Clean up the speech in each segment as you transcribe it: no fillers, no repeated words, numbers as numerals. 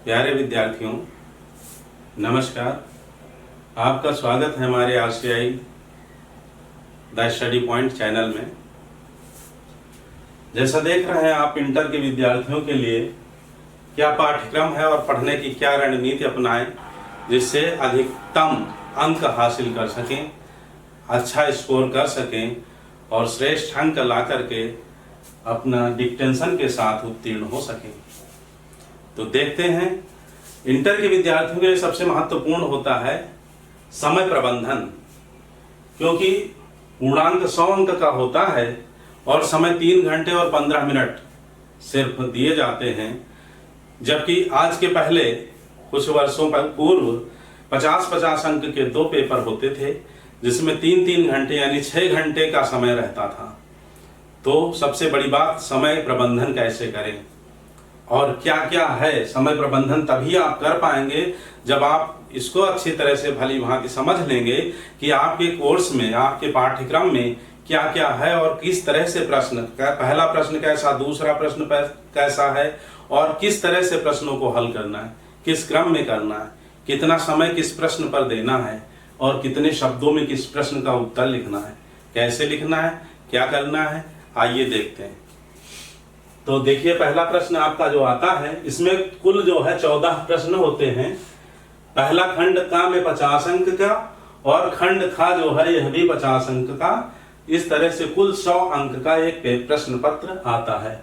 प्यारे विद्यार्थियों, नमस्कार। आपका स्वागत है हमारे RCI the study point channel में। जैसा देख रहे हैं आप, इंटर के विद्यार्थियों के लिए क्या पाठ्यक्रम है और पढ़ने की क्या रणनीति अपनाएं जिससे अधिकतम अंक हासिल कर सकें, अच्छा स्कोर कर सकें और श्रेष्ठ अंक ला करके अपना डिक्टेंशन के साथ उत्तीर्ण हो सकें। तो देखते हैं, इंटर के विद्यार्थियों के लिए सबसे महत्वपूर्ण होता है समय प्रबंधन, क्योंकि पूर्णांक 100 अंक का होता है और समय 3 घंटे और 15 मिनट सिर्फ दिए जाते हैं। जबकि आज के पहले कुछ वर्षों पूर्व 50-50 अंक के 2 पेपर होते थे, जिसमें 3-3 घंटे यानी 6 घंटे का समय रहता था। तो सबसे बड़ी बात, समय प्रबंधन कैसे करें और क्या क्या है समय प्रबंधन, तभी आप कर पाएंगे जब आप इसको अच्छी तरह से भली भांति समझ लेंगे कि आपके कोर्स में, आपके पाठ्यक्रम में क्या क्या है और किस तरह से प्रश्न, पहला प्रश्न कैसा, दूसरा प्रश्न कैसा है और किस तरह से प्रश्नों को हल करना है, किस क्रम में करना है, कितना समय किस प्रश्न पर देना है और कितने शब्दों में किस प्रश्न का उत्तर लिखना है, कैसे लिखना है, क्या करना है, आइए देखते हैं। तो देखिए, पहला प्रश्न आपका जो आता है, इसमें कुल जो है 14 प्रश्न होते हैं। पहला खंड का में 50 अंक का और खंड खा जो है यह भी 50 अंक का। इस तरह से कुल 100 अंक का एक प्रश्न पत्र आता है।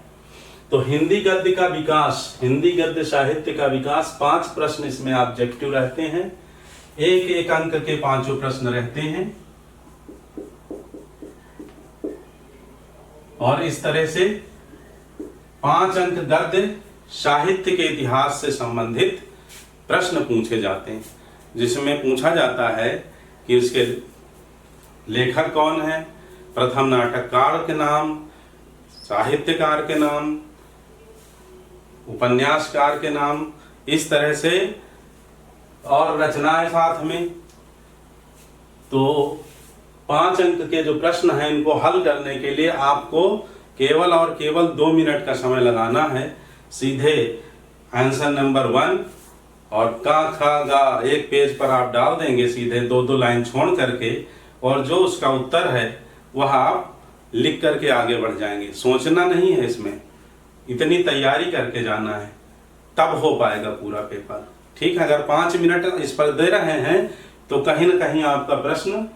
तो हिंदी गद्य का विकास, हिंदी गद्य साहित्य का विकास, 5 प्रश्न इसमें ऑब्जेक्टिव रहते हैं। एक अंक के 5 प्रश्न रहते हैं और इस तरह से 5 अंक गद्य साहित्य के इतिहास से संबंधित प्रश्न पूछे जाते हैं, जिसमें पूछा जाता है कि उसके लेखक कौन है, प्रथम नाटककार के नाम, साहित्यकार के नाम, उपन्यासकार के नाम, इस तरह से और रचनाएं साथ में। तो 5 अंक के जो प्रश्न हैं, इनको हल करने के लिए आपको केवल और केवल 2 मिनट का समय लगाना है। सीधे आंसर नंबर 1 और का खा गा एक पेज पर आप डाल देंगे, सीधे 2-2 लाइन छोड़ करके, और जो उसका उत्तर है वह आप लिख करके आगे बढ़ जाएंगे। सोचना नहीं है, इसमें इतनी तैयारी करके जाना है, तब हो पाएगा पूरा पेपर। ठीक है, अगर 5 मिनट इस पर दे रहे हैं तो कहीं ना कहीं आपका प्रश्न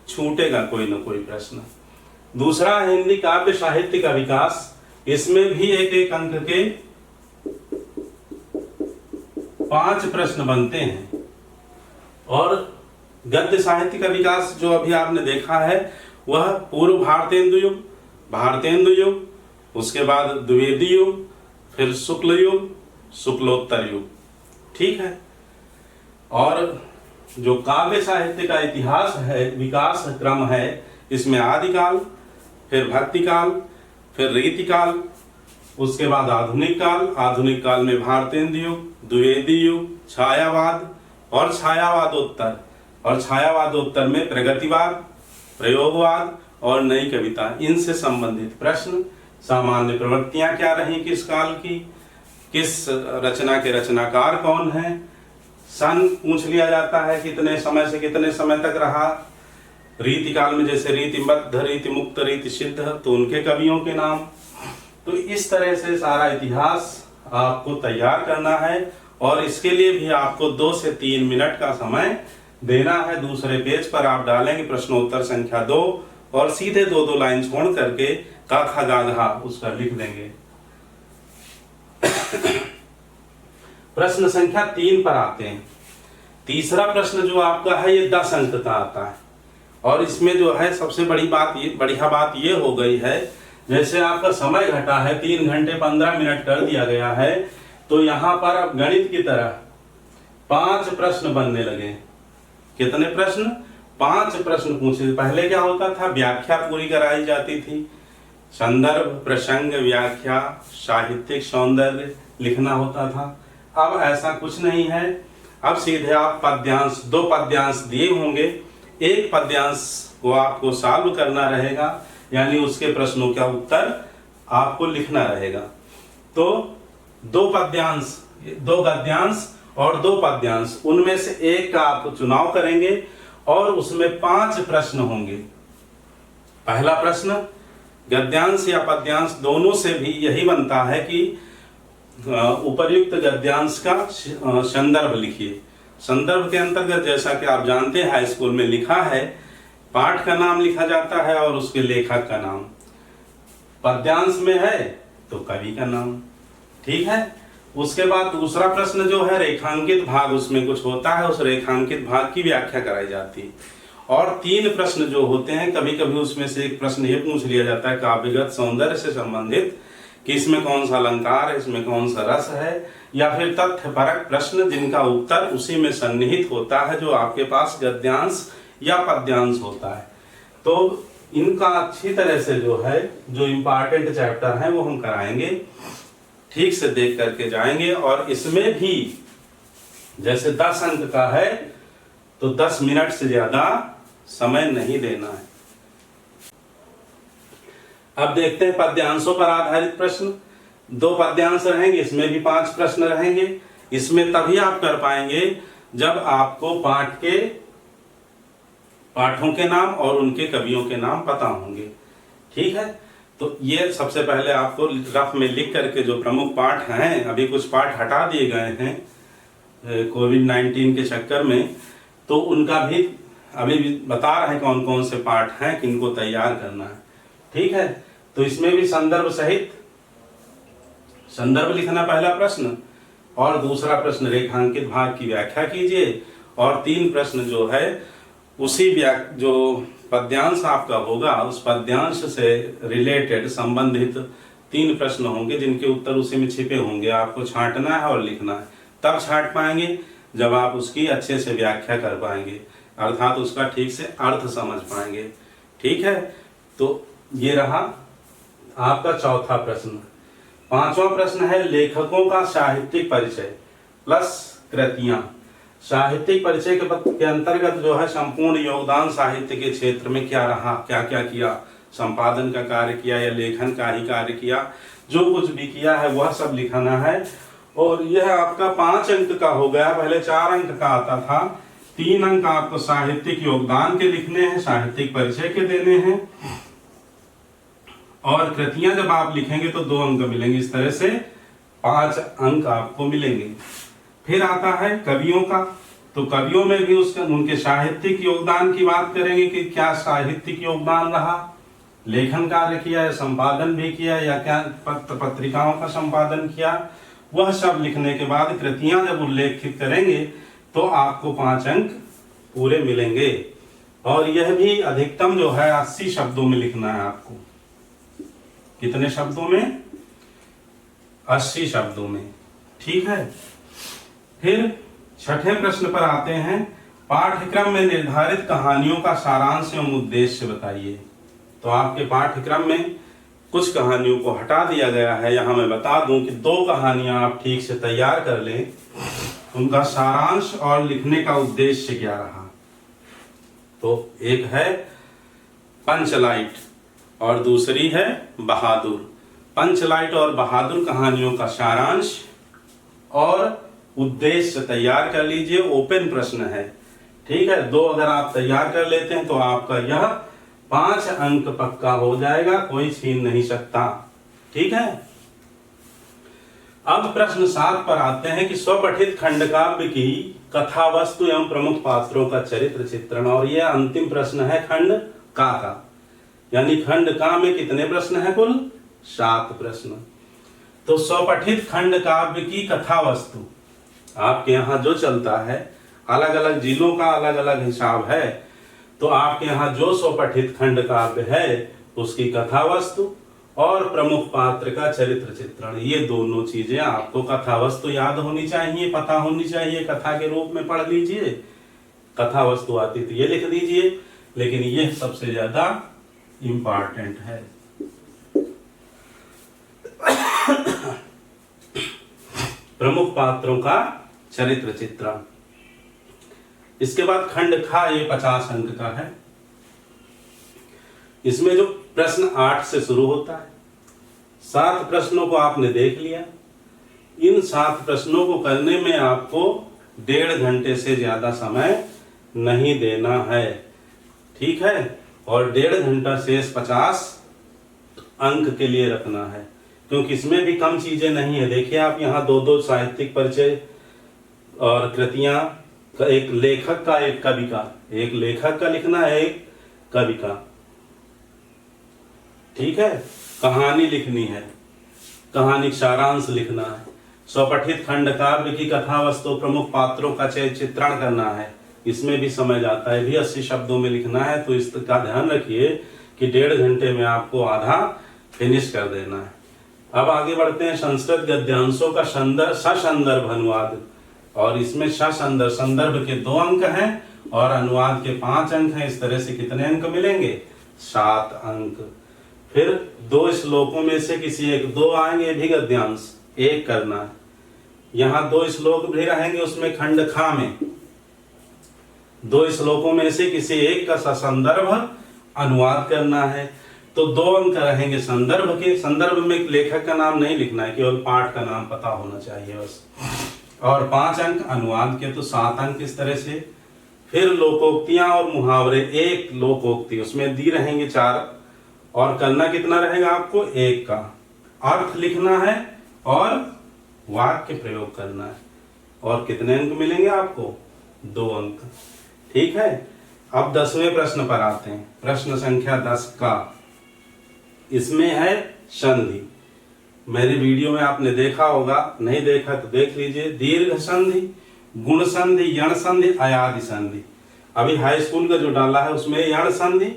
छूटेगा, कोई ना कोई प्रश्न। दूसरा, हिंदी काव्य साहित्य का विकास, इसमें भी एक अंक के 5 प्रश्न बनते हैं। और गद्य साहित्य का विकास जो अभी आपने देखा है, वह पूर्व भारतेंदु युग, भारतेंदु युग, उसके बाद द्विवेदी युग, फिर शुक्ल युग, शुक्लोत्तर युग। ठीक है। और जो काव्य साहित्य का इतिहास है, विकास क्रम है, इसमें आदिकाल, फिर भक्तिकाल, फिर रीतिकाल, उसके बाद आधुनिक काल, आधुनिक काल में भारतेंदु युग, द्विवेदी युग, छायावाद और छायावादोत्तर, और छायावादोत्तर में प्रगतिवाद, प्रयोगवाद और नई कविता, इनसे संबंधित प्रश्न। सामान्य प्रवृत्तियां क्या रही किस काल की, किस रचना के रचनाकार कौन है, सन पूछ लिया जाता है, कितने समय से कितने समय तक रहा। रीति काल में जैसे रीतिबद्ध, रीति मुक्त, रीति सिद्ध, तो उनके कवियों के नाम। तो इस तरह से सारा इतिहास आपको तैयार करना है और इसके लिए भी आपको 2 से 3 मिनट का समय देना है। दूसरे पेज पर आप डालेंगे प्रश्नोत्तर संख्या 2 और सीधे 2-2 लाइन छोड़ करके का खा गा घा उसका लिख देंगे। प्रश्न संख्या 3 पर आते हैं। तीसरा प्रश्न जो आपका है, ये 10 अंक का आता है और इसमें जो है सबसे बढ़िया बात ये हो गई है, जैसे आपका समय घटा है, 3 घंटे 15 मिनट कर दिया गया है, तो यहाँ पर अब गणित की तरह 5 प्रश्न बनने लगे। कितने प्रश्न? 5 प्रश्न पूछे। पहले क्या होता था, व्याख्या पूरी कराई जाती थी, संदर्भ, प्रसंग, व्याख्या, साहित्यिक सौंदर्य लिखना होता था। अब ऐसा कुछ नहीं है, अब सीधे आप पद्यांश, 2 पद्यांश दिए होंगे, एक पद्यांश को आपको सॉल्व करना रहेगा, यानी उसके प्रश्नों का उत्तर आपको लिखना रहेगा। तो 2 पद्यांश 2 गद्यांश और 2 पद्यांश, उनमें से एक का आप चुनाव करेंगे और उसमें 5 प्रश्न होंगे। पहला प्रश्न गद्यांश या पद्यांश दोनों से भी यही बनता है कि उपर्युक्त गद्यांश का संदर्भ लिखिए। संदर्भ के अंतर्गत जैसा कि आप जानते हैं हाई स्कूल में लिखा है, पाठ का नाम लिखा जाता है और उसके लेखक का नाम। पद्यांश में है तो कवि का नाम, ठीक है। उसके बाद दूसरा प्रश्न जो है रेखांकित भाग, उसमें कुछ होता है, उस रेखांकित भाग की व्याख्या कराई जाती है। और 3 प्रश्न जो होते हैं, कभी कभी उसमें से एक प्रश्न ये पूछ लिया जाता है काव्यगत सौंदर्य से संबंधित कि इसमें कौन सा अलंकार है, इसमें कौन सा रस है, या फिर तथ्यपरक प्रश्न जिनका उत्तर उसी में सन्निहित होता है जो आपके पास गद्यांश या पद्यांश होता है। तो इनका अच्छी तरह से जो है, जो इम्पोर्टेंट चैप्टर है वो हम कराएंगे, ठीक से देख करके जाएंगे। और इसमें भी जैसे 10 अंक का है तो 10 मिनट से ज्यादा समय नहीं देना है। अब देखते हैं पद्यांशों पर आधारित प्रश्न। 2 पद्यांश रहेंगे, इसमें भी 5 प्रश्न रहेंगे। इसमें तभी आप कर पाएंगे जब आपको पाठों के नाम और उनके कवियों के नाम पता होंगे, ठीक है। तो ये सबसे पहले आपको रफ में लिख करके जो प्रमुख पाठ हैं, अभी कुछ पाठ हटा दिए गए हैं कोविड-19 के चक्कर में, तो उनका भी अभी भी बता रहे हैं कौन कौन से पाठ हैं, किनको तैयार करना है, ठीक है। तो इसमें भी संदर्भ सहित संदर्भ लिखना पहला प्रश्न, और दूसरा प्रश्न रेखांकित भाग की व्याख्या कीजिए, और 3 प्रश्न जो है उसी जो पद्यांश आपका होगा उस पद्यांश से रिलेटेड संबंधित 3 प्रश्न होंगे जिनके उत्तर उसी में छिपे होंगे। आपको छांटना है और लिखना है, तब छांट पाएंगे जब आप उसकी अच्छे से व्याख्या कर पाएंगे, अर्थात उसका ठीक से अर्थ समझ पाएंगे, ठीक है। तो ये रहा आपका चौथा प्रश्न। 5वां प्रश्न है लेखकों का साहित्यिक परिचय प्लस कृतियां। साहित्यिक परिचय के अंतर्गत जो है संपूर्ण योगदान साहित्य के क्षेत्र में क्या रहा, क्या क्या किया, संपादन का कार्य किया या लेखन का ही कार्य किया, जो कुछ भी किया है वह सब लिखाना है। और यह आपका 5 अंक का हो गया, पहले 4 अंक का आता था। 3 अंक आपको साहित्यिक योगदान के लिखने हैं, साहित्यिक परिचय के देने हैं, और कृतियां जब आप लिखेंगे तो 2 अंक मिलेंगे। इस तरह से 5 अंक आपको मिलेंगे। फिर आता है कवियों का, तो कवियों में भी उनके साहित्यिक योगदान की बात करेंगे कि क्या साहित्यिक योगदान रहा, लेखन कार्य किया या संपादन भी किया या क्या पत्रिकाओं का संपादन किया, वह सब लिखने के बाद कृतियां जब उल्लेखित करेंगे तो आपको 5 अंक पूरे मिलेंगे। और यह भी अधिकतम जो है 80 शब्दों में लिखना है आपको। कितने शब्दों में? 80 शब्दों में, ठीक है। फिर 6ठे प्रश्न पर आते हैं, पाठ्यक्रम में निर्धारित कहानियों का सारांश एवं उद्देश्य बताइए। तो आपके पाठ्यक्रम में कुछ कहानियों को हटा दिया गया है। यहाँ मैं बता दूं कि 2 कहानियां आप ठीक से तैयार कर लें, उनका सारांश और लिखने का उद्देश्य क्या रहा। तो एक है पंचलाइट और दूसरी है बहादुर। पंचलाइट और बहादुर कहानियों का सारांश और उद्देश्य तैयार कर लीजिए। ओपन प्रश्न है, ठीक है। 2 अगर आप तैयार कर लेते हैं तो आपका यह 5 अंक पक्का हो जाएगा, कोई छीन नहीं सकता, ठीक है। अब प्रश्न 7 पर आते हैं कि स्वपठित खंडकाव्य की कथा वस्तु एवं प्रमुख पात्रों का चरित्र चित्रण। और यह अंतिम प्रश्न है खंड का, यानी खंड का में कितने प्रश्न है? कुल 7 प्रश्न। तो स्वपठित खंड काव्य की कथा वस्तु आपके यहाँ जो चलता है, अलग अलग जिलों का अलग अलग हिसाब है, तो आपके यहाँ जो स्वपठित खंड काव्य है उसकी कथा वस्तु और प्रमुख पात्र का चरित्र चित्रण, ये दोनों चीजें आपको कथा वस्तु याद होनी चाहिए, पता होनी चाहिए। कथा के रूप में पढ़ लीजिए, कथा वस्तु आती तो ये लिख दीजिए, लेकिन ये सबसे ज्यादा इंपॉर्टेंट है। प्रमुख पात्रों का चरित्र चित्रण। इसके बाद खंड खा, ये 50 अंक का है। इसमें जो प्रश्न 8 से शुरू होता है, 7 प्रश्नों को आपने देख लिया। इन 7 प्रश्नों को करने में आपको 1.5 घंटे से ज्यादा समय नहीं देना है, ठीक है। और 1.5 घंटा शेष 50 अंक के लिए रखना है, क्योंकि इसमें भी कम चीजें नहीं है। देखिए आप यहाँ 2 साहित्यिक परिचय और कृतियां, एक लेखक का एक कवि का, एक लेखक का लिखना है, एक कवि का, ठीक है। कहानी लिखनी है, कहानी का सारांश लिखना है, स्वपठित खंड काव्य की कथा वस्तु प्रमुख पात्रों का चित्रण करना है, इसमें भी समय जाता है, भी 80 शब्दों में लिखना है। तो इसका ध्यान रखिए कि 1.5 घंटे में आपको आधा फिनिश कर देना है। अब आगे बढ़ते हैं। संस्कृत गद्यांशों का ससंदर्भ अनुवाद, और इसमें संदर्भ के 2 अंक हैं और अनुवाद के 5 अंक हैं। इस तरह से कितने अंक मिलेंगे? 7 अंक। फिर 2 श्लोकों में से किसी एक, 2 आएंगे भी गद्यांश, 1 करना है। यहाँ 2 श्लोक भी रहेंगे, उसमें खंड खा में 2 श्लोकों में से किसी एक का ससंदर्भ अनुवाद करना है। तो 2 अंक रहेंगे संदर्भ के। संदर्भ में लेखक का नाम नहीं लिखना है, केवल पाठ का नाम पता होना चाहिए बस। और 5 अंक अनुवाद के, तो 7 अंक इस तरह से। फिर लोकोक्तियां और मुहावरे, 1 लोकोक्ति, उसमें दी रहेंगे 4, और करना कितना रहेगा आपको? 1 का अर्थ लिखना है और वाक्य प्रयोग करना है। और कितने अंक मिलेंगे आपको? 2 अंक, ठीक है। अब 10वें प्रश्न पर आते हैं। प्रश्न संख्या 10 का, इसमें है संधि। मेरे वीडियो में आपने देखा होगा, नहीं देखा तो देख लीजिए। दीर्घ संधि, गुण संधि, यण संधि, अयादि संधि। अभी हाई स्कूल का जो डाला है उसमें यण संधि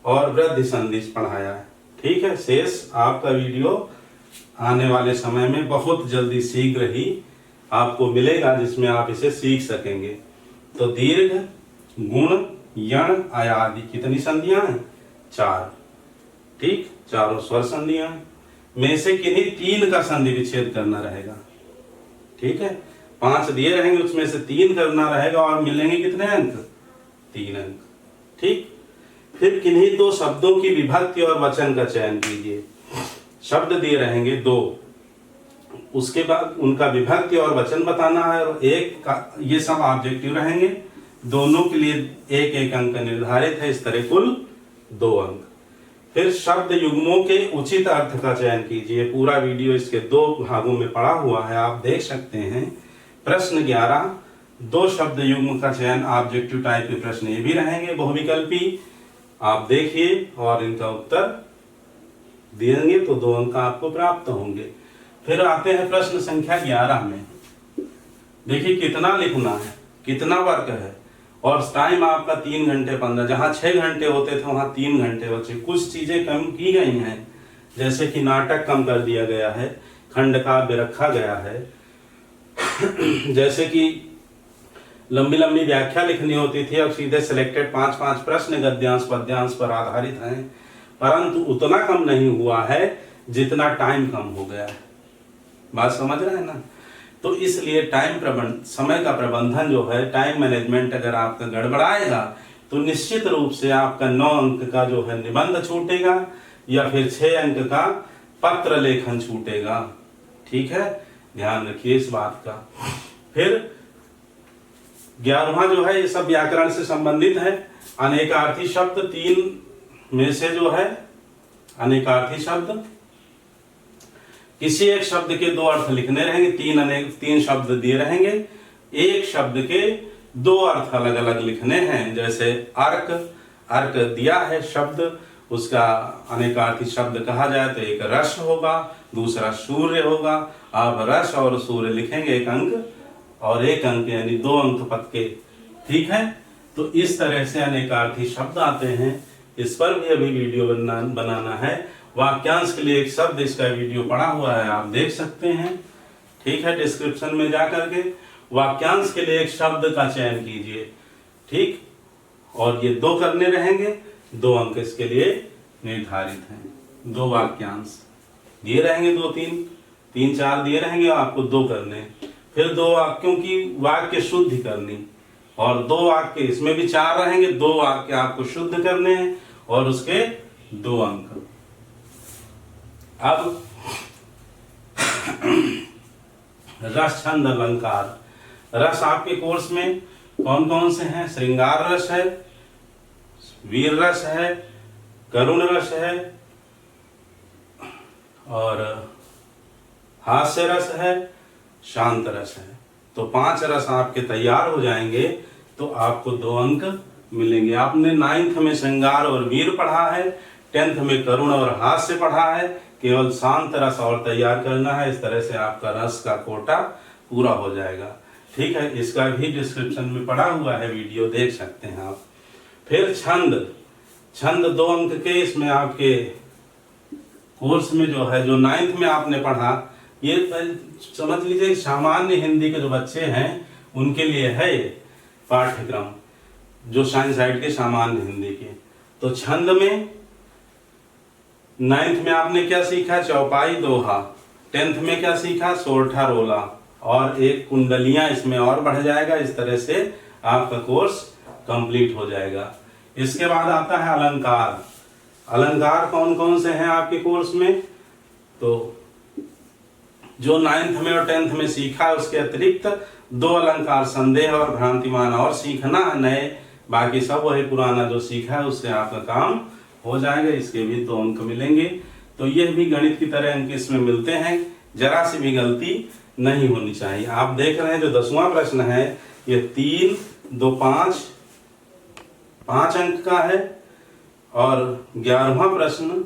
और वृद्धि संधि पढ़ाया है, ठीक है। शेष आपका वीडियो आने वाले समय में बहुत जल्दी शीघ्र ही आपको मिलेगा, जिसमें आप इसे सीख सकेंगे। तो दीर्घ, गुण, यण, अयादि कितनी संधियां हैं? 4, ठीक। चारों स्वर संधियां में से किन्हीं 3 का संधि विच्छेद करना रहेगा, ठीक है। 5 दिए रहेंगे, उसमें से 3 करना रहेगा, और मिलेंगे कितने अंक? 3 अंक, ठीक। फिर किन्हीं 2 शब्दों की विभक्ति और वचन का चयन कीजिए। शब्द दिए रहेंगे 2, उसके बाद उनका विभक्ति और वचन बताना है, और 1 का, ये सब ऑब्जेक्टिव रहेंगे। दोनों के लिए 1-1 अंक निर्धारित है, इस तरह कुल 2 अंक। फिर शब्द युग्मों के उचित अर्थ का चयन कीजिए। पूरा वीडियो इसके 2 भागों में पड़ा हुआ है, आप देख सकते हैं। प्रश्न 11, 2 शब्द युग्म का चयन, ऑब्जेक्टिव टाइप के प्रश्न ये भी रहेंगे, बहुविकल्पी। आप देखिए और इनका उत्तर देंगे तो 2 अंक आपको प्राप्त होंगे। फिर आते हैं प्रश्न संख्या 11 में। देखिए कितना लिखना है, कितना वर्क है, और टाइम आपका 3 घंटे 15, जहां 6 घंटे होते थे वहां 3 घंटे बचे। कुछ चीजें कम की गई हैं, जैसे कि नाटक कम कर दिया गया है, खंड काव्य रखा गया है। जैसे कि लंबी लंबी व्याख्या लिखनी होती थी, अब सीधे सिलेक्टेड 5-5 प्रश्न गद्यांश पद्यांश पर आधारित हैं, परंतु उतना कम नहीं हुआ है जितना टाइम कम हो गया है। बात समझ रहे हैं ना? तो इसलिए समय का प्रबंधन जो है, टाइम मैनेजमेंट अगर आपका गड़बड़ाएगा तो निश्चित रूप से आपका 9 अंक का जो है निबंध छूटेगा, या फिर 6 अंक का पत्र लेखन छूटेगा, ठीक है। ध्यान रखिए इस बात का। फिर 11वां जो है, ये सब व्याकरण से संबंधित है। अनेकार्थी शब्द, 3 में से जो है अनेकार्थी शब्द, किसी एक शब्द के 2 अर्थ लिखने रहेंगे। 3 शब्द दिए रहेंगे, एक शब्द के 2 अर्थ अलग अलग लिखने हैं। जैसे अर्क, अर्क दिया है शब्द, उसका अनेकार्थी शब्द कहा जाए तो एक रस होगा, दूसरा सूर्य होगा। आप रस और सूर्य लिखेंगे, 1 अंक और 1 अंक, यानी 2 अंक पक्के, ठीक है। तो इस तरह से अनेकार्थी शब्द आते हैं। इस पर भी अभी वीडियो बनाना है। वाक्यांश के लिए एक शब्द, इसका वीडियो पड़ा हुआ है, आप देख सकते हैं, ठीक है, डिस्क्रिप्शन में जा करके। वाक्यांश के लिए एक शब्द का चयन कीजिए, ठीक। और ये 2 करने रहेंगे, 2 अंक इसके लिए निर्धारित हैं। 2 वाक्यांश दिए रहेंगे, 2-3, 3-4 दिए रहेंगे, आपको 2 करने। फिर 2 वाक्यों की वाक्य शुद्धि करनी, और 2 वाक्य, इसमें भी 4 रहेंगे, 2 वाक्य आपको शुद्ध करने हैं, और उसके 2 अंक। अब रस छंद अलंकार। रस आपके कोर्स में कौन कौन से हैं? श्रृंगार रस है, वीर रस है, करुण रस है और हास्य रस है, शांत रस है। तो 5 रस आपके तैयार हो जाएंगे तो आपको 2 अंक मिलेंगे। आपने 9th में श्रृंगार और वीर पढ़ा है, 10th में करुण और हास्य पढ़ा है, केवल शांत रस और तैयार करना है। इस तरह से आपका रस का कोटा पूरा हो जाएगा। ठीक है, इसका भी डिस्क्रिप्शन में पड़ा हुआ है, वीडियो देख सकते हैं आप। फिर छंद, छंद 2 अंक के इसमें आपके कोर्स में जो है, जो 9th में आपने पढ़ा, ये समझ लीजिए सामान्य हिंदी के जो बच्चे हैं उनके लिए है ये पाठ्यक्रम, जो साइंस साइड के सामान्य हिंदी के। तो छंद में 9th में आपने क्या सीखा? चौपाई, दोहा। 10th में क्या सीखा? सोरठा, रोला और एक कुंडलियां इसमें और बढ़ जाएगा। इस तरह से आपका कोर्स कंप्लीट हो जाएगा। इसके बाद आता है अलंकार। अलंकार कौन कौन से हैं आपके कोर्स में? तो जो 9th में और 10th में सीखा है उसके अतिरिक्त 2 अलंकार, संदेह और भ्रांतिमान और सीखना है नए। बाकी सब वही पुराना जो सीखा है उससे आपका काम हो जाएगा। इसके भी 2 अंक मिलेंगे। तो यह भी गणित की तरह अंक इसमें मिलते हैं, जरा सी भी गलती नहीं होनी चाहिए। आप देख रहे हैं जो 10वां प्रश्न है ये 3, 2, 5 अंक का है और 11वां प्रश्न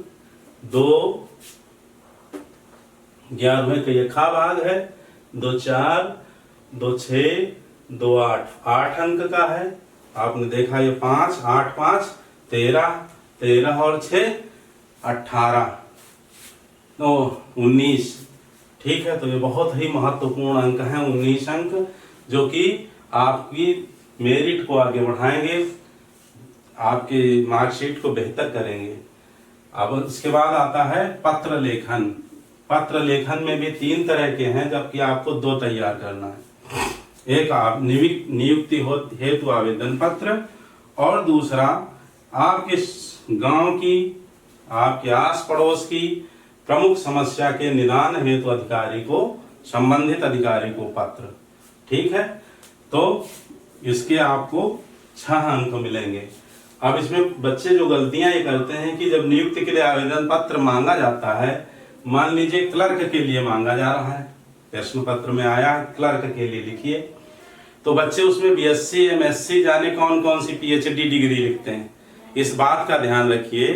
11वें का ये खा भाग है, 2, 4, 2, 6, 2, 8 अंक का है। आपने देखा ये 5, 8, 5, 13, 13 और 6, 18, तो 19। ठीक है, तो ये बहुत ही महत्वपूर्ण अंक हैं, 19 अंक, जो कि आपकी मेरिट को आगे बढ़ाएंगे, आपकी मार्कशीट को बेहतर करेंगे। अब इसके बाद आता है पत्र लेखन। पत्र लेखन में भी 3 तरह के हैं, जबकि आपको 2 तैयार करना है। एक आप नियुक्ति हेतु आवेदन पत्र और दूसरा आपके गांव की, आपके आस पड़ोस की प्रमुख समस्या के निदान हेतु अधिकारी को, संबंधित अधिकारी को पत्र। ठीक है, तो इसके आपको 6 अंक मिलेंगे। अब इसमें बच्चे जो गलतियां ये करते हैं कि जब नियुक्ति के लिए आवेदन पत्र मांगा जाता है, मान लीजिए क्लर्क के लिए मांगा जा रहा है, प्रश्न पत्र में आया है क्लर्क के लिए लिखिए, तो बच्चे उसमें बीएससी, एमएससी, जाने कौन कौन सी पीएचडी डिग्री लिखते हैं। इस बात का ध्यान रखिए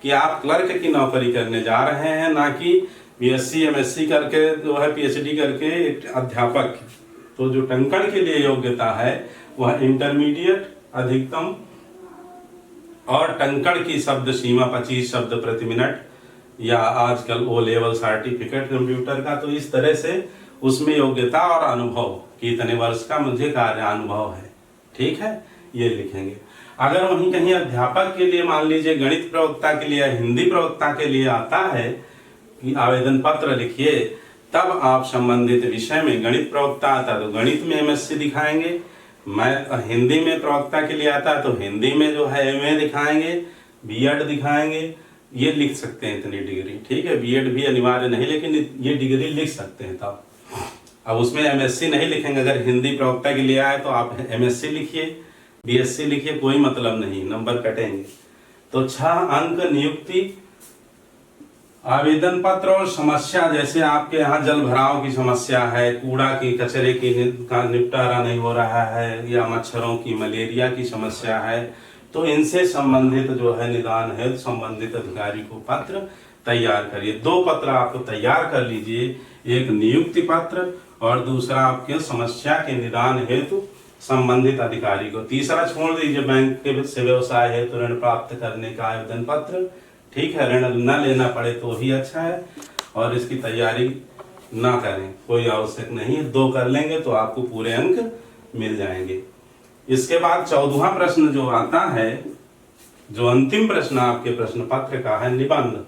कि आप क्लर्क की नौकरी करने जा रहे हैं, ना कि बीएससी, एमएससी करके जो है पीएचडी करके एक अध्यापक। तो जो टंकण के लिए योग्यता है वह इंटरमीडिएट अधिकतम और टंकण की शब्द सीमा 25 शब्द प्रति मिनट, या आजकल O लेवल सर्टिफिकेट कंप्यूटर का। तो इस तरह से उसमें योग्यता और अनुभव कि इतने वर्ष का मुझे कार्य अनुभव है। ठीक है, ये लिखेंगे। अगर वहीं कहीं अध्यापक के लिए मान लीजिए गणित प्रवक्ता के लिए, हिंदी प्रवक्ता के लिए आता है कि आवेदन पत्र लिखिए, तब आप संबंधित विषय में, गणित प्रवक्ता आता है तो गणित में एमएससी दिखाएंगे, मैं हिंदी में प्रवक्ता के लिए आता है तो हिंदी में जो है एमए दिखाएंगे, बीएड दिखाएंगे। ये लिख सकते हैं इतनी डिग्री। ठीक है, बीएड भी अनिवार्य नहीं, लेकिन ये डिग्री लिख सकते हैं। तब अब उसमें एमएससी नहीं लिखेंगे। अगर हिंदी प्रवक्ता के लिए आए तो आप एमएससी लिखिए, बीएससी लिखिए, कोई मतलब नहीं, नंबर कटेंगे। तो 6 अंक नियुक्ति, आवेदन पत्र और समस्या, जैसे आपके यहाँ जल भराव की समस्या है, कूड़ा की कचरे की का निपटारा नहीं हो रहा है, या मच्छरों की, मलेरिया की समस्या है, तो इनसे संबंधित जो है निदान है संबंधित अधिकारी को पत्र तैयार करिए। 2 पत्र आपको तैयार कर लीजिए, एक नियुक्ति पत्र और दूसरा आपके समस्या के निदान हेतु संबंधित अधिकारी को। तीसरा छोड़ दीजिए, बैंक के से व्यवसाय हेतु ऋण प्राप्त करने का आवेदन पत्र। ठीक है, ऋण न लेना पड़े तो ही अच्छा है, और इसकी तैयारी ना करें, कोई आवश्यक नहीं है। 2 कर लेंगे तो आपको पूरे अंक मिल जाएंगे। इसके बाद 14वां प्रश्न जो आता है, जो अंतिम प्रश्न आपके प्रश्न पत्र का है, निबंध।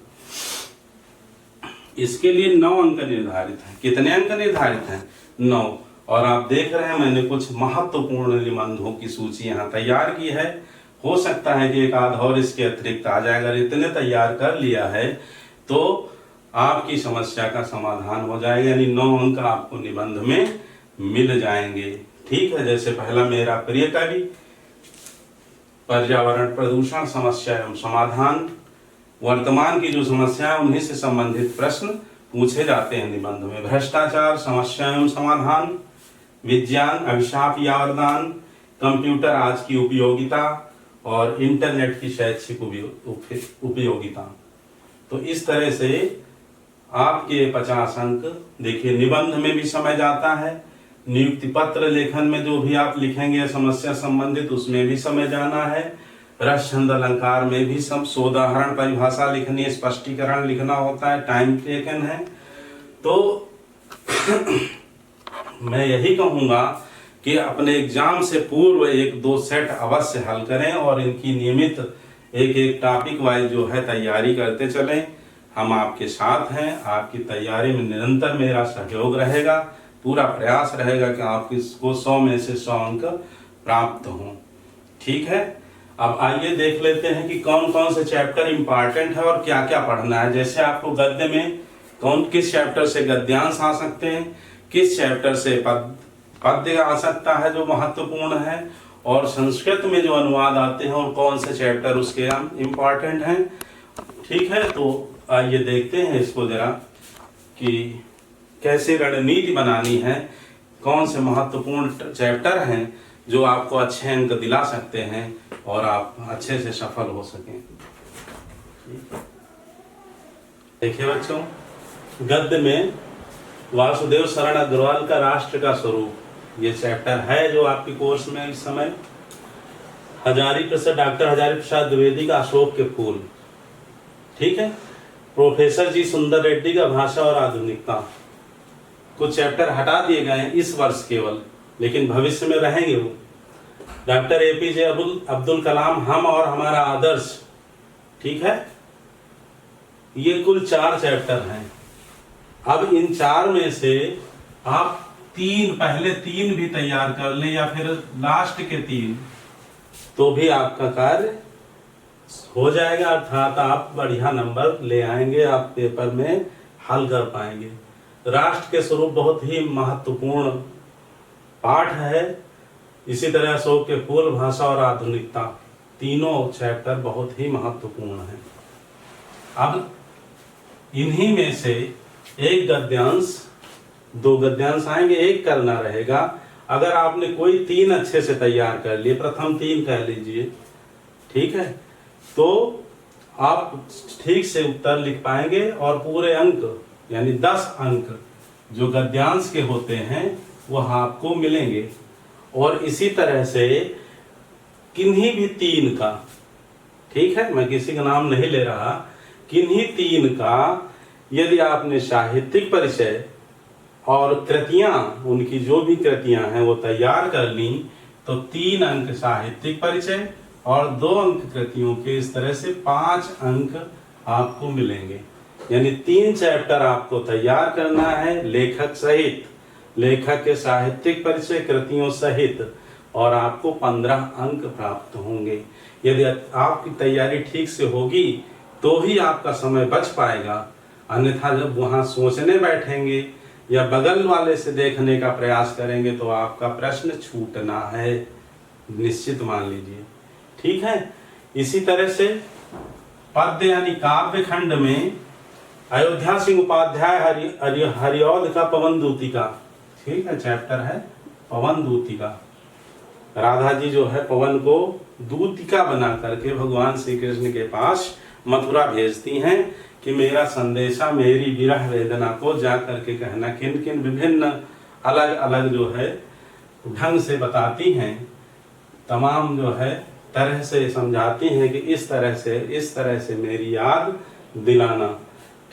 इसके लिए 9 अंक निर्धारित हैं। कितने अंक निर्धारित हैं? 9। और आप देख रहे हैं मैंने कुछ महत्वपूर्ण निबंधों की सूची यहाँ तैयार की है। हो सकता है कि एक आध और इसके अतिरिक्त आ जाए। अगर इतने तैयार कर लिया है तो आपकी समस्या का समाधान हो जाएगा, यानी 9 अंक आपको निबंध में मिल जाएंगे। ठीक है, जैसे पहला मेरा प्रिय कवि, पर्यावरण प्रदूषण समस्या एवं समाधान, वर्तमान की जो समस्या है उन्हीं से संबंधित प्रश्न पूछे जाते हैं निबंध में। भ्रष्टाचार समस्या एवं समाधान, विज्ञान अभिशाप या वरदान, कंप्यूटर आज की उपयोगिता और इंटरनेट की शैक्षिक उपयोगिता। तो इस तरह से आपके 50 अंक देखिए निबंध में भी समय जाता है, नियुक्ति पत्र लेखन में जो भी आप लिखेंगे समस्या संबंधित उसमें भी समय जाना है, रस छंद अलंकार में भी सब सोदाहरण परिभाषा लिखनी है, स्पष्टीकरण लिखना होता है, टाइम टेकन है। तो मैं यही कहूँगा कि अपने एग्जाम से पूर्व 1-2 सेट अवश्य हल करें और इनकी नियमित एक टॉपिक वाइज जो है तैयारी करते चलें। हम आपके साथ हैं, आपकी तैयारी में निरंतर मेरा सहयोग रहेगा, पूरा प्रयास रहेगा कि आपको 100 में से 100 अंक प्राप्त हों। ठीक है, अब आइए देख लेते हैं कि कौन कौन से चैप्टर इंपॉर्टेंट है और क्या क्या पढ़ना है। जैसे आपको गद्य में किस चैप्टर से गद्यांश आ सकते हैं, किस चैप्टर से पद्य आ सकता है जो महत्वपूर्ण है, और संस्कृत में जो अनुवाद आते हैं और कौन से चैप्टर उसके इम्पॉर्टेंट हैं। ठीक है, तो आइए देखते हैं इसको जरा कि कैसे रणनीति बनानी है, कौन से महत्वपूर्ण चैप्टर हैं जो आपको अच्छे अंक दिला सकते हैं और आप अच्छे से सफल हो सकें। देखिए बच्चों, गद्य में वासुदेव शरण अग्रवाल का राष्ट्र का स्वरूप ये चैप्टर है जो आपके कोर्स में इस समय। डॉक्टर हजारी प्रसाद द्विवेदी का अशोक के फूल। ठीक है, प्रोफेसर जी सुंदर रेड्डी का भाषा और आधुनिकता। कुछ चैप्टर हटा दिए गए हैं इस वर्ष केवल, लेकिन भविष्य में रहेंगे वो। डॉक्टर एपीजे अब्दुल कलाम, हम और हमारा आदर्श। ठीक है, ये कुल 4 चैप्टर हैं। अब इन 4 में से आप पहले 3 भी तैयार कर लें या फिर लास्ट के 3, तो भी आपका कार्य हो जाएगा, अर्थात आप बढ़िया नंबर ले आएंगे, आप पेपर में हल कर पाएंगे। राष्ट्र के स्वरूप बहुत ही महत्वपूर्ण पाठ है। इसी तरह अशोक के फूल, भाषा और आधुनिकता, तीनों चैप्टर बहुत ही महत्वपूर्ण हैं। अब इन्हीं में से एक गद्यांश, 2 गद्यांश आएंगे, एक करना रहेगा। अगर आपने कोई 3 अच्छे से तैयार कर लिए, प्रथम 3 कह लीजिए, ठीक है, तो आप ठीक से उत्तर लिख पाएंगे और पूरे अंक यानी 10 अंक जो गद्यांश के होते हैं वह आपको मिलेंगे। और इसी तरह से किन्हीं भी 3 का, ठीक है, मैं किसी का नाम नहीं ले रहा, किन्हीं 3 का यदि आपने साहित्यिक परिचय और कृतियां, उनकी जो भी कृतियां हैं वो तैयार कर ली, तो 3 अंक साहित्यिक परिचय और 2 अंक कृतियों के, इस तरह से 5 अंक आपको मिलेंगे। यानी 3 चैप्टर आपको तैयार करना है लेखक सहित, लेखक के साहित्यिक परिचय कृतियों सहित, और आपको 15 अंक प्राप्त होंगे। यदि आपकी तैयारी ठीक से होगी तो ही आपका समय बच पाएगा, अन्यथा जब वहां सोचने बैठेंगे या बगल वाले से देखने का प्रयास करेंगे तो आपका प्रश्न छूटना है, निश्चित मान लीजिए। ठीक है, इसी तरह से पद्य यानी काव्य खंड में अयोध्या सिंह उपाध्याय हरिऔध का पवन दूतिका, ठीक है, चैप्टर है पवन दूतिका। राधा जी जो है पवन को दूतिका बना करके भगवान श्री कृष्ण के पास मथुरा भेजती हैं कि मेरा संदेशा, मेरी विरह वेदना को जा करके कहना। किन किन विभिन्न अलग अलग जो है ढंग से बताती हैं, तमाम जो है तरह से समझाती हैं कि इस तरह से मेरी याद दिलाना।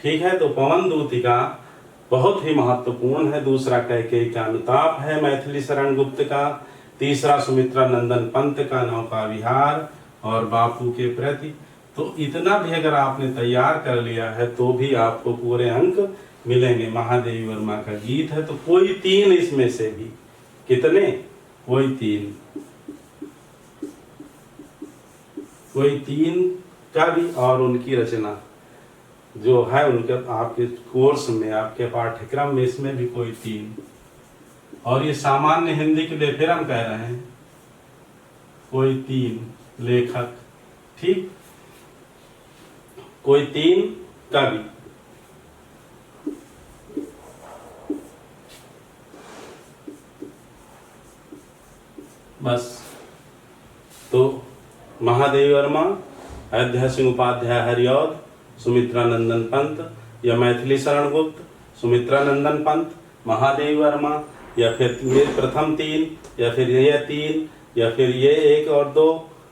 ठीक है, तो पवन दूतिका बहुत ही महत्वपूर्ण है। दूसरा कैकेयी का अनुताप है मैथिली शरण गुप्त का। तीसरा सुमित्रा नंदन पंत का नौका विहार और बापू के प्रति। तो इतना भी अगर आपने तैयार कर लिया है तो भी आपको पूरे अंक मिलेंगे। महादेवी वर्मा का गीत है, तो कोई 3 इसमें से भी, कितने, कोई 3 का भी, और उनकी रचना जो है उनके आपके कोर्स में, आपके पाठ्यक्रम में, इसमें भी कोई 3। और ये सामान्य हिंदी के लिए फिर हम कह रहे हैं कोई 3 लेखक, ठीक, कोई 3 कवि। बस। तो महादेवी वर्मा, अयोध्या सिंह उपाध्याय हरिऔध, सुमित्रा नंदन पंत, या मैथिली शरण गुप्त, सुमित्रा नंदन पंत, महादेवी वर्मा, या फिर ये प्रथम 3, या फिर ये 3, या फिर ये 1 और 2,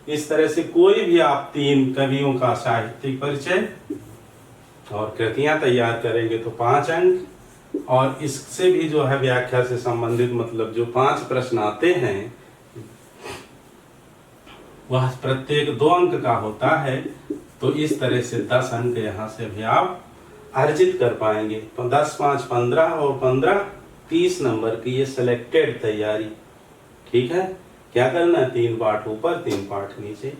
इस तरह से कोई भी आप 3 कवियों का साहित्यिक परिचय और कृतियां तैयार करेंगे तो 5 अंक। और इससे भी जो है व्याख्या से संबंधित मतलब जो 5 प्रश्न आते हैं वह प्रत्येक 2 अंक का होता है। तो इस तरह से 10 अंक यहाँ से भी आप अर्जित कर पाएंगे। तो 10, 5, 15 और 15, 30 नंबर की ये सिलेक्टेड तैयारी, ठीक है। क्या करना है? 3 पाठ ऊपर, 3 पाठ नीचे,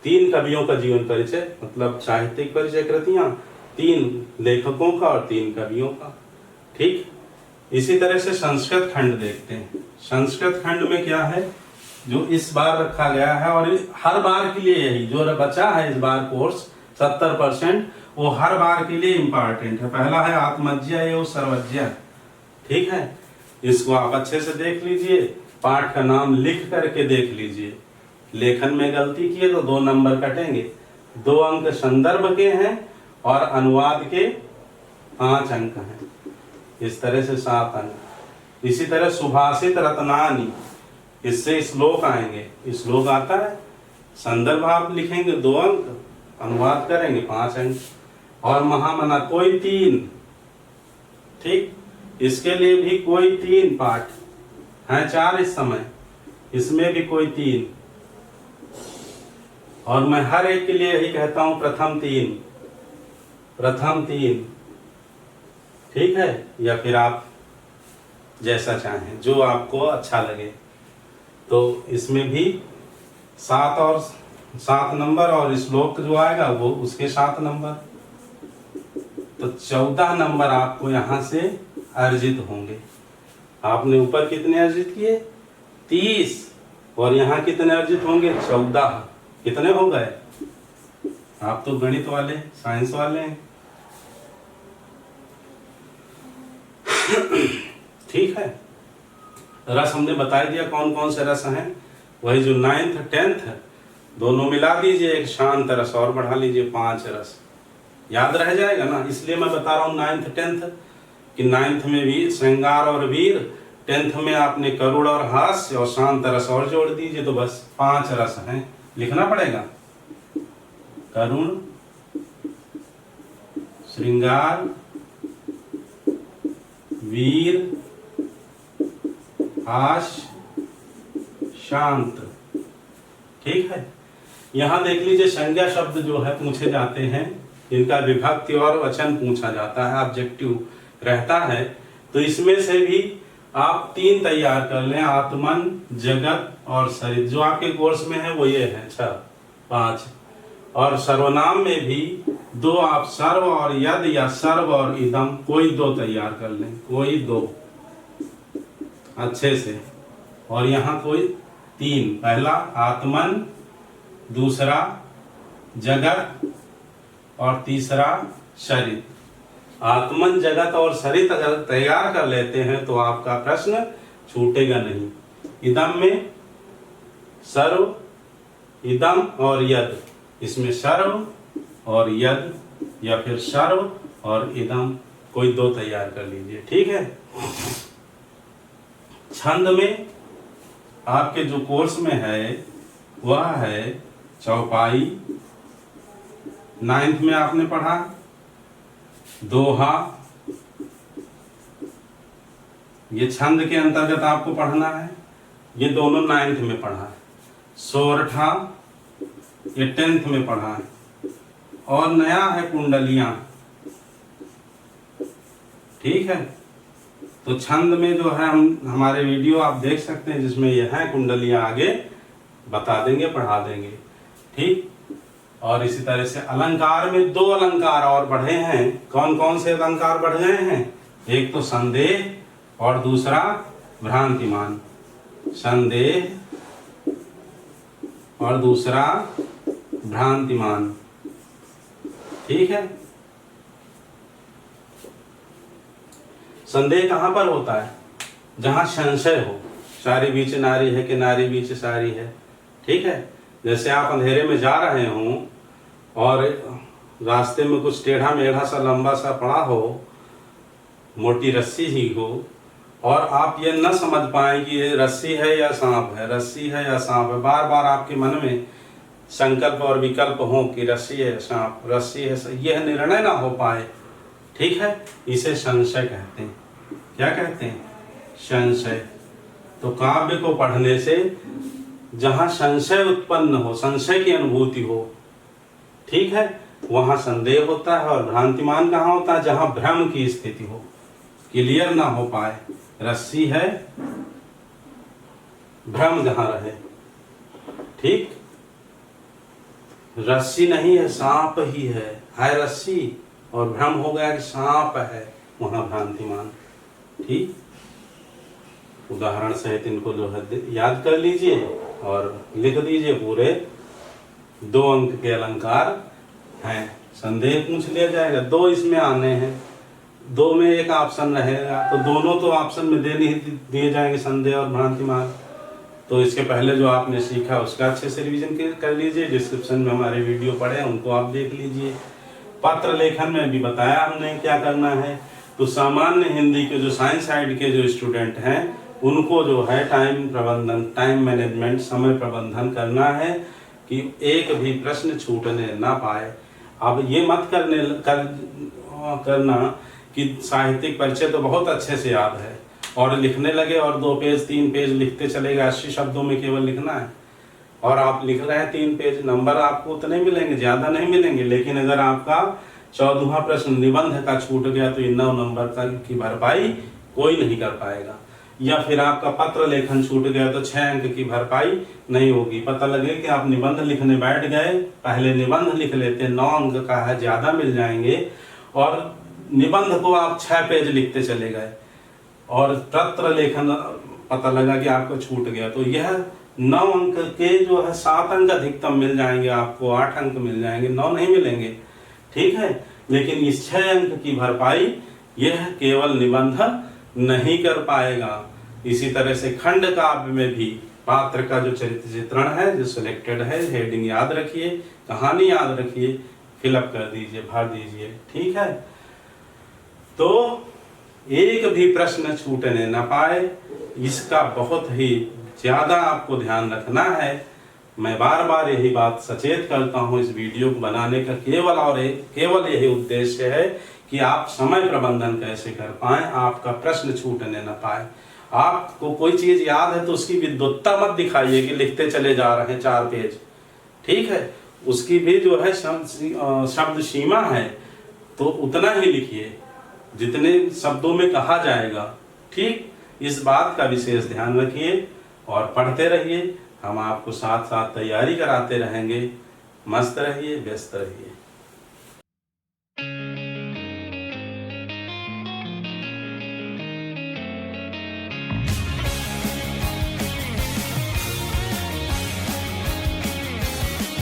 3 कवियों का जीवन परिचय मतलब साहित्यिक परिचय कृतियां, 3 लेखकों का और 3 कवियों का, ठीक। इसी तरह से संस्कृत खंड देखते हैं। संस्कृत खंड में क्या है जो इस बार रखा गया है, और हर बार के लिए यही जो बचा है इस बार कोर्स 70%, वो हर बार के लिए इम्पॉर्टेंट है। पहला है आत्मज्ञा एवं सर्वज्ञा, ठीक है। इसको आप अच्छे से देख लीजिए, पाठ का नाम लिख करके देख लीजिए। लेखन में गलती किए तो 2 नंबर कटेंगे। 2 अंक संदर्भ के हैं और अनुवाद के 5 अंक हैं। इस तरह से 7 अंक। इसी तरह सुभाषित रत्नानी, इससे श्लोक आएंगे। श्लोक आता है, संदर्भ आप लिखेंगे 2 अंक, अनुवाद करेंगे 5 अंक। और महामना कोई 3, ठीक, इसके लिए भी कोई 3 पाठ हैं, 4 इस समय, इसमें भी कोई 3। और मैं हर एक के लिए यही कहता हूं प्रथम 3, प्रथम 3, ठीक है। या फिर आप जैसा चाहें, जो आपको अच्छा लगे। तो इसमें भी 7 और 7 नंबर, और श्लोक जो आएगा वो उसके 7 नंबर। तो 14 नंबर आपको यहाँ से अर्जित होंगे। आपने ऊपर कितने अर्जित किए? 30, और यहाँ कितने अर्जित होंगे? 14। कितने हो गए? आप तो गणित वाले, साइंस वाले हैं, ठीक है। रस हमने बता दिया कौन कौन से रस हैं। वही जो 9th 10th दोनों मिला दीजिए, एक शांत रस और बढ़ा लीजिए, 5 रस। याद रह जाएगा ना, इसलिए मैं बता रहा हूँ 9th 10th कि 9th में भी श्रृंगार और वीर, 10th में आपने करुण और हास्य, और शांत रस और जोड़ दीजिए, तो बस 5 रस हैं। लिखना पड़ेगा करुण, श्रृंगार, वीर, हास्य, शांत, ठीक है। यहां देख लीजिए संज्ञा शब्द जो है पूछे जाते हैं, इनका विभक्ति और वचन पूछा जाता है, ऑब्जेक्टिव रहता है। तो इसमें से भी आप 3 तैयार कर लें, आत्मन, जगत और सरित। जो आपके कोर्स में है वो ये है 6, 5। और सर्वनाम में भी 2 आप सर्व और यद, या सर्व और इदम, कोई 2 तैयार कर लें, कोई 2 अच्छे से। और यहाँ कोई 3, पहला आत्मन, दूसरा जगत और तीसरा सरित। आत्मन, जगत और सरित अगर तैयार कर लेते हैं तो आपका प्रश्न छूटेगा नहीं। इदम में सर्व, इदम और यद, इसमें सर्व और यद, या फिर सर्व और इदम, कोई 2 तैयार कर लीजिए, ठीक है। छंद में आपके जो कोर्स में है वह है चौपाई, 9th में आपने पढ़ा, दोहा, ये छंद के अंतर्गत आपको पढ़ना है, ये दोनों 9th में पढ़ा है। सोरठा ये 10th में पढ़ा है। और नया है कुंडलियां, ठीक है। तो छंद में जो है हम हमारे वीडियो आप देख सकते हैं जिसमें यह है कुंडलियां, आगे बता देंगे, पढ़ा देंगे, ठीक। और इसी तरह से अलंकार में 2 अलंकार और बढ़े हैं। कौन कौन से अलंकार बढ़ गए हैं? एक तो संदेह और दूसरा भ्रांतिमान। संदेह और दूसरा भ्रांतिमान। ठीक है। संदेह कहां पर होता है? जहां संशय हो, सारी बीच नारी है कि नारी बीच सारी है। ठीक है। जैसे आप अंधेरे में जा रहे हो और रास्ते में कुछ टेढ़ा मेढ़ा सा लंबा सा पड़ा हो, मोटी रस्सी ही हो, और आप ये न समझ पाए कि ये रस्सी है या सांप है, रस्सी है या सांप है। बार बार आपके मन में संकल्प और विकल्प हो कि रस्सी है सांप, रस्सी है, यह निर्णय ना हो पाए। ठीक है। इसे संशय कहते हैं। क्या कहते हैं? संशय। तो काव्य को पढ़ने से जहां संशय उत्पन्न हो, संशय की अनुभूति हो, ठीक है, वहां संदेह होता है। और भ्रांतिमान कहाँ होता है? जहां भ्रम की स्थिति हो, क्लियर ना हो पाए। रस्सी है, भ्रम जहां रहे। ठीक। रस्सी नहीं है, सांप ही है रस्सी, और भ्रम हो गया कि सांप है, वहां भ्रांतिमान। ठीक। उदाहरण सहित इनको जो है याद कर लीजिए और लिख दीजिए। पूरे 2 अंक के अलंकार हैं। संदेह पूछ लिया जाएगा, 2 इसमें आने हैं, 2 में एक ऑप्शन रहेगा, तो दोनों तो ऑप्शन में दे नहीं दिए जाएंगे, संदेह और भ्रांतिमान। तो इसके पहले जो आपने सीखा उसका अच्छे से रिवीजन कर लीजिए। डिस्क्रिप्शन में हमारे वीडियो पड़े हैं, उनको आप देख लीजिए। पत्र लेखन में भी बताया हमने क्या करना है। तो सामान्य हिंदी के जो साइंस साइड के जो स्टूडेंट हैं, उनको जो है टाइम प्रबंधन, टाइम मैनेजमेंट, समय प्रबंधन करना है कि एक भी प्रश्न छूटने ना पाए। अब ये मत करना कि साहित्यिक परिचय तो बहुत अच्छे से याद है और लिखने लगे और 2 पेज 3 पेज लिखते चले गए, 80 शब्दों में केवल लिखना है, और आप लिख रहे हैं 3 पेज, नंबर आपको उतने मिलेंगे, ज्यादा नहीं मिलेंगे। लेकिन अगर आपका 14वां प्रश्न निबंध का छूट गया तो ये 9 नंबर की भरपाई कोई नहीं कर पाएगा। या फिर आपका पत्र लेखन छूट गया तो 6 अंक की भरपाई नहीं होगी। पता लगे कि आप निबंध लिखने बैठ गए, पहले निबंध लिख लेते, 9 अंक का है, ज्यादा मिल जाएंगे, और निबंध को आप 6 पेज लिखते चले गए, और पत्र लेखन पता लगा कि आपको छूट गया, तो यह 9 अंक के जो है 7 अंक अधिकतम मिल जाएंगे आपको, 8 अंक मिल जाएंगे, 9 नहीं मिलेंगे। ठीक है। लेकिन इस 6 अंक की भरपाई यह केवल निबंध नहीं कर पाएगा। इसी तरह से खंड काव्य में भी पात्र का जो चरित्र चित्रण है, जो सिलेक्टेड है, हेडिंग याद रखिए, कहानी याद रखिए, फिलअप कर दीजिए, भर दीजिए। ठीक है। तो एक भी प्रश्न छूटने न पाए, इसका बहुत ही ज्यादा आपको ध्यान रखना है। मैं बार बार यही बात सचेत करता हूँ। इस वीडियो को बनाने का केवल यही उद्देश्य है कि आप समय प्रबंधन कैसे कर पाएं, आपका प्रश्न छूटने न पाए। आपको कोई चीज याद है तो उसकी विद्वत्ता मत दिखाइए कि लिखते चले जा रहे हैं 4 पेज। ठीक है। उसकी भी जो है शब्द सीमा है, तो उतना ही लिखिए जितने शब्दों में कहा जाएगा। ठीक। इस बात का विशेष ध्यान रखिए और पढ़ते रहिए। हम आपको साथ साथ तैयारी कराते रहेंगे। मस्त रहिए, व्यस्त रहिए।